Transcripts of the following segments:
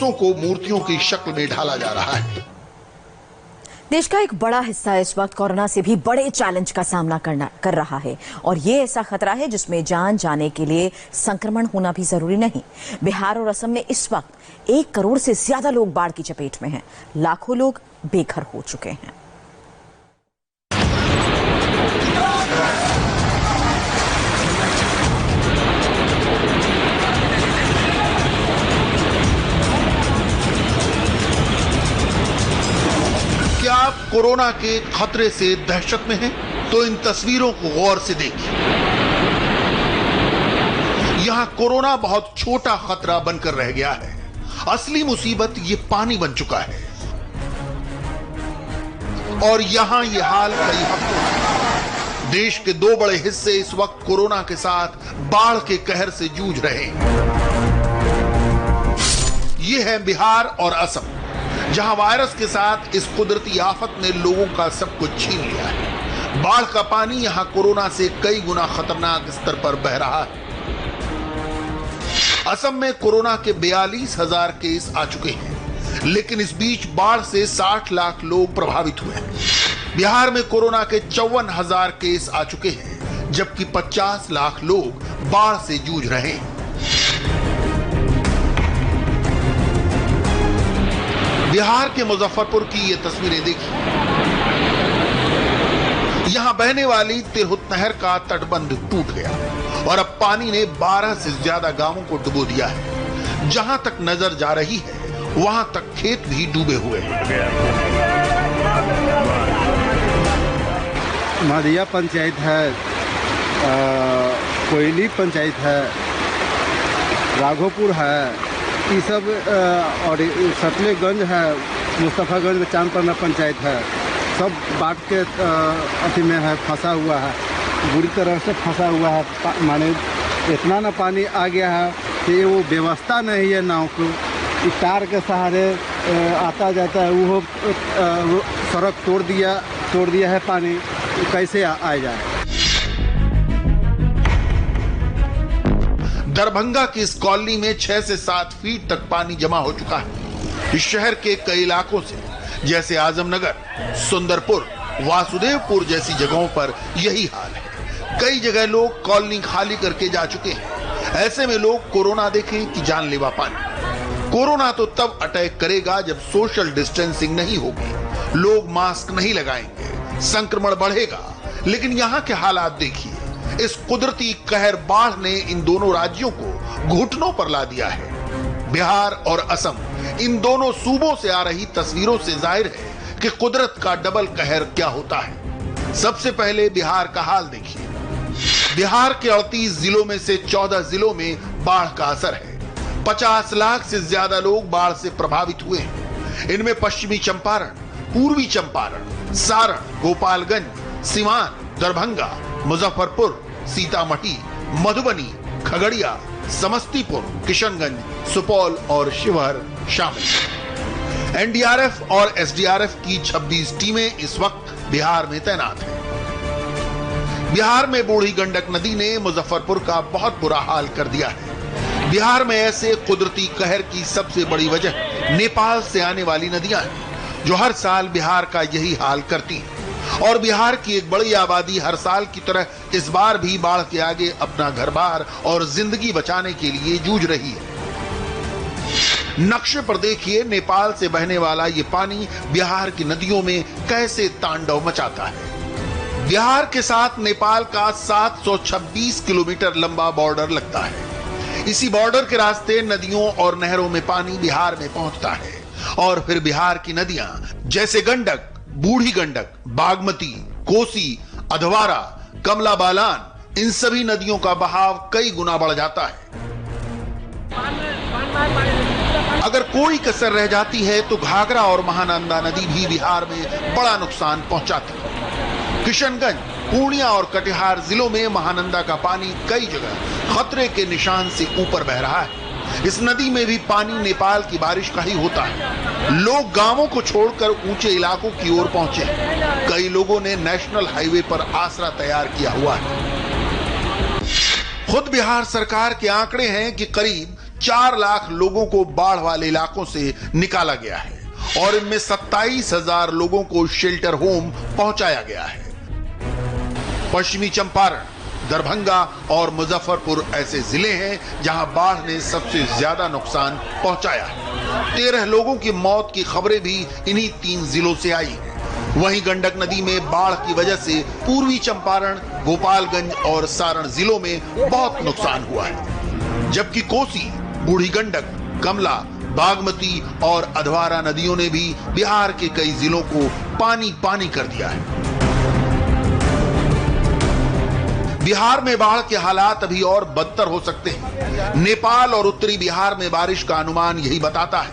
को मूर्तियों की शक्ल में ढाला जा रहा है। देश का एक बड़ा हिस्सा इस वक्त कोरोना से भी बड़े चैलेंज का सामना कर रहा है और ये ऐसा खतरा है जिसमें जान जाने के लिए संक्रमण होना भी जरूरी नहीं। बिहार और असम में इस वक्त 1 करोड़ से ज्यादा लोग बाढ़ की चपेट में हैं। लाखों लोग बेघर हो चुके हैं। क्या आप कोरोना के खतरे से दहशत में हैं? तो इन तस्वीरों को गौर से देखिए। यहां कोरोना बहुत छोटा खतरा बनकर रह गया है। असली मुसीबत ये पानी बन चुका है और यहां ये हाल कई हफ्तों से। देश के 2 बड़े हिस्से इस वक्त कोरोना के साथ बाढ़ के कहर से जूझ रहे हैं। ये है बिहार और असम, जहां वायरस के साथ इस कुदरती आफत ने लोगों का सब कुछ छीन लिया है। बाढ़ का पानी यहां कोरोना से कई गुना खतरनाक स्तर पर बह रहा है। असम में कोरोना के 42,000 केस आ चुके हैं, लेकिन इस बीच बाढ़ से 60 लाख लोग प्रभावित हुए हैं। बिहार में कोरोना के 54,000 केस आ चुके हैं, जबकि 50 लाख लोग बाढ़ से जूझ रहे हैं। बिहार के मुजफ्फरपुर की ये तस्वीरें देखिए। यहां बहने वाली तिरहुत नहर का तटबंध टूट गया और अब पानी ने 12 से ज्यादा गांवों को डुबो दिया है। जहां तक नजर जा रही है वहां तक खेत भी डूबे हुए हैं। मादिया पंचायत है, कोयली पंचायत है, राघोपुर है, ये सब और सतलेगंज है, मुस्तफागंज में चांदपरना पंचायत है, सब बाढ़ के अथी में है, फंसा हुआ है, बुरी तरह से फंसा हुआ है। माने इतना ना पानी आ गया है कि वो व्यवस्था नहीं है नाव को, इस तार के सहारे आता जाता है। वो सड़क तोड़ दिया है, पानी कैसे आ जाए। दरभंगा की इस कॉलोनी में 6 से 7 फीट तक पानी जमा हो चुका है। इस शहर के कई इलाकों से, जैसे आजमनगर, सुंदरपुर, वासुदेवपुर जैसी जगहों पर यही हाल है। कई जगह लोग कॉलोनी खाली करके जा चुके हैं। ऐसे में लोग कोरोना देखें कि जानलेवा पानी। कोरोना तो तब अटैक करेगा जब सोशल डिस्टेंसिंग नहीं होगी, लोग मास्क नहीं लगाएंगे, संक्रमण बढ़ेगा। लेकिन यहाँ के हालात देखिए। इस कुदरती कहर बाढ़ ने इन दोनों राज्यों को घुटनों पर ला दिया है। बिहार और असम, इन दोनों सूबों से आ रही तस्वीरों से जाहिर है कि कुदरत का डबल कहर क्या होता है। सबसे पहले बिहार का हाल देखिए। बिहार के 38 जिलों में से 14 जिलों में बाढ़ का असर है। 50 लाख से ज्यादा लोग बाढ़ से प्रभावित हुए हैं। इनमें पश्चिमी चंपारण, पूर्वी चंपारण, सारण, गोपालगंज, सिवान, दरभंगा, मुजफ्फरपुर, सीतामढ़ी, मधुबनी, खगड़िया, समस्तीपुर, किशनगंज, सुपौल और शिवहर शामिल हैं। एनडीआरएफ और एसडीआरएफ की 26 टीमें इस वक्त बिहार में तैनात हैं। बिहार में बूढ़ी गंडक नदी ने मुजफ्फरपुर का बहुत बुरा हाल कर दिया है। बिहार में ऐसे कुदरती कहर की सबसे बड़ी वजह नेपाल से आने वाली नदियां हैं, जो हर साल बिहार का यही हाल करती हैं। और बिहार की एक बड़ी आबादी हर साल की तरह इस बार भी बाढ़ के आगे अपना घर-बार और जिंदगी बचाने के लिए जूझ रही है। नक्शे पर देखिए, नेपाल से बहने वाला ये पानी बिहार की नदियों में कैसे तांडव मचाता है। बिहार के साथ नेपाल का 726 किलोमीटर लंबा बॉर्डर लगता है। इसी बॉर्डर के रास्ते नदियों और नहरों में पानी बिहार में पहुंचता है और फिर बिहार की नदियां जैसे गंडक, बूढ़ी गंडक, बागमती, कोसी, अधवारा, कमला बालान, इन सभी नदियों का बहाव कई गुना बढ़ जाता है। अगर कोई कसर रह जाती है तो घाघरा और महानंदा नदी भी बिहार में बड़ा नुकसान पहुंचाती है। किशनगंज, पूर्णिया और कटिहार जिलों में महानंदा का पानी कई जगह खतरे के निशान से ऊपर बह रहा है। इस नदी में भी पानी नेपाल की बारिश का ही होता है। लोग गांवों को छोड़कर ऊंचे इलाकों की ओर पहुंचे। कई लोगों ने नेशनल हाईवे पर आसरा तैयार किया हुआ है। खुद बिहार सरकार के आंकड़े हैं कि करीब 4 लाख लोगों को बाढ़ वाले इलाकों से निकाला गया है और इनमें 27,000 लोगों को शेल्टर होम पहुंचाया गया है। पश्चिमी चंपारण, दरभंगा और मुजफ्फरपुर ऐसे जिले हैं जहां बाढ़ ने सबसे ज्यादा नुकसान पहुंचाया है। 13 लोगों की मौत की खबरें भी इन्हीं 3 जिलों से आई हैं। वहीं गंडक नदी में बाढ़ की वजह से पूर्वी चंपारण, गोपालगंज और सारण जिलों में बहुत नुकसान हुआ है, जबकि कोसी, बूढ़ी गंडक, कमला, बागमती और अधवारा नदियों ने भी बिहार के कई जिलों को पानी पानी कर दिया है। बिहार में बाढ़ के हालात अभी और बदतर हो सकते हैं। नेपाल और उत्तरी बिहार में बारिश का अनुमान यही बताता है।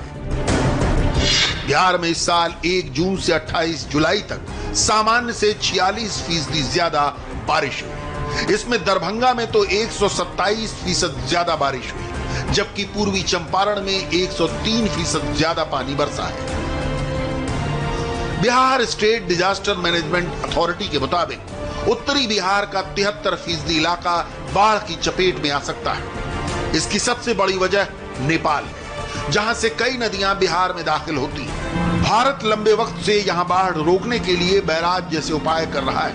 बिहार में इस साल 1 जून से 28 जुलाई तक सामान्य से 46% ज्यादा बारिश हुई। इसमें दरभंगा में तो 127% ज्यादा बारिश हुई, जबकि पूर्वी चंपारण में 103% ज्यादा पानी बरसा है। Bihar state disaster management authority के मुताबिक उत्तरी बिहार का 73% इलाका बाढ़ की चपेट में आ सकता है। इसकी सबसे बड़ी वजह नेपाल है, जहां से कई नदियां बिहार में दाखिल होती हैं। भारत लंबे वक्त से यहां बाढ़ रोकने के लिए बैराज जैसे उपाय कर रहा है,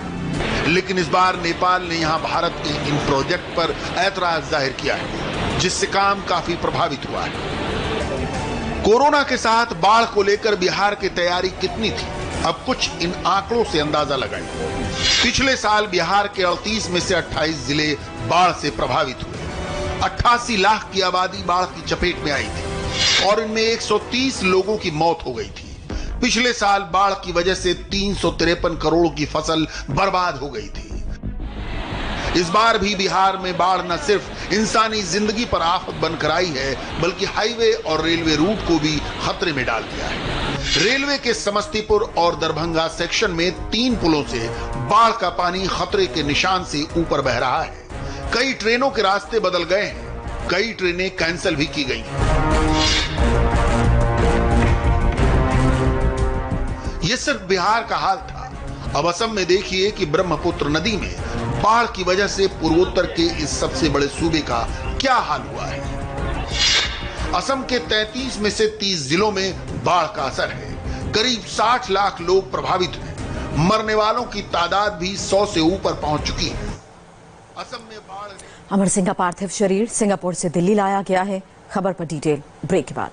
लेकिन इस बार नेपाल ने यहां भारत के इन प्रोजेक्ट पर ऐतराज जाहिर किया है, जिससे काम काफी प्रभावित हुआ है। कोरोना के साथ बाढ़ को लेकर बिहार की तैयारी कितनी थी, अब कुछ इन आंकड़ों से अंदाजा लगाइए। पिछले साल बिहार के 38 में से 28 जिले बाढ़ से प्रभावित हुए। 88 लाख की आबादी बाढ़ की चपेट में आई थी और इनमें 130 लोगों की मौत हो गई थी। पिछले साल बाढ़ की वजह से 353 करोड़ की फसल बर्बाद हो गई थी। इस बार भी बिहार में बाढ़ न सिर्फ इंसानी जिंदगी पर आफत बनकर आई है, बल्कि हाईवे और रेलवे रूट को भी खतरे में डाल दिया है। रेलवे के समस्तीपुर और दरभंगा सेक्शन में 3 पुलों से बाढ़ का पानी खतरे के निशान से ऊपर बह रहा है। कई ट्रेनों के रास्ते बदल गए हैं, कई ट्रेनें कैंसिल भी की गई। यह सिर्फ बिहार का हाल था। अब असम में देखिए कि ब्रह्मपुत्र नदी में बाढ़ की वजह से पूर्वोत्तर के इस सबसे बड़े सूबे का क्या हाल हुआ है। असम के 33 में से 30 जिलों में बाढ़ का असर है। करीब 60 लाख लोग प्रभावित हुए। मरने वालों की तादाद भी 100 से ऊपर पहुंच चुकी है। असम में बाढ़। अमर सिंह का पार्थिव शरीर सिंगापुर से दिल्ली लाया गया है। खबर पर डिटेल ब्रेक के बाद।